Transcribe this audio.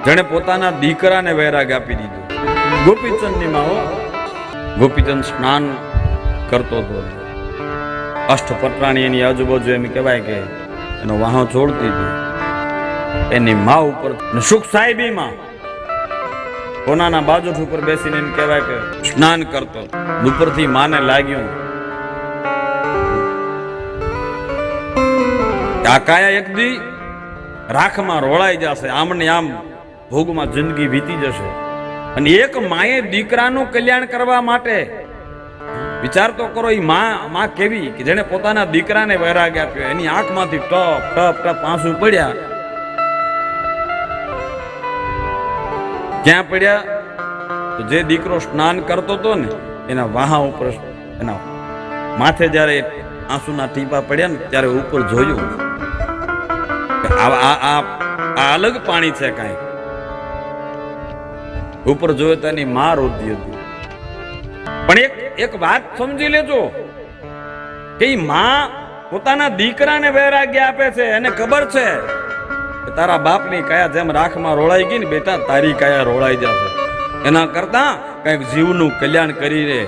જેણે પોતાના દીકરાને વૈરાગ આપી દીધો. ગોપીચંદની માં હો, ગોપીચંદ સ્નાન કરતો હતો. અષ્ટપટરાણી એની આજુબાજુ એમ કહેવાય કે એનો વાહો છોડતી હતી. એની માં ઉપર સુખ સાહેબી માં કોનાના બાજુ ઉપર બેસીને એમ કહેવાય કે સ્નાન કરતો. ઉપરથી માને લાગ્યું આ કાયા એક દી રાખમાં રોળાઈ જશે, આમને આમ ભોગમાં જિંદગી વીતી જશે. અને એક માએ દીકરાનું કલ્યાણ કરવા માટે વિચાર તો કરો, એ માં કેવી કે જેને પોતાના દીકરાને વૈરાગ આપ્યો. એની આંખમાંથી ટપ ટપ ટપ આંસુ પડ્યા. ક્યાં પડ્યા? તો જે દીકરો સ્નાન કરતો હતો ને એના વાહા ઉપર, એના માથે જયારે આંસુના ટીપા પડ્યા ને ત્યારે ઉપર જોયું આ અલગ પાણી છે. કાંઈ ઉપર જોયું તો એની માં રોતી હતી. પણ એક વાત સમજી લેજો કે માં પોતાના દીકરાને વૈરાગ્ય આપે છે. એને ખબર છે કે તારા બાપની કાયા જેમ રાખમાં રોળાઈ ગઈ ને બેટા, તારી કાયા રોળાઈ જશે. એના કરતા કઈક જીવનું કલ્યાણ કરીને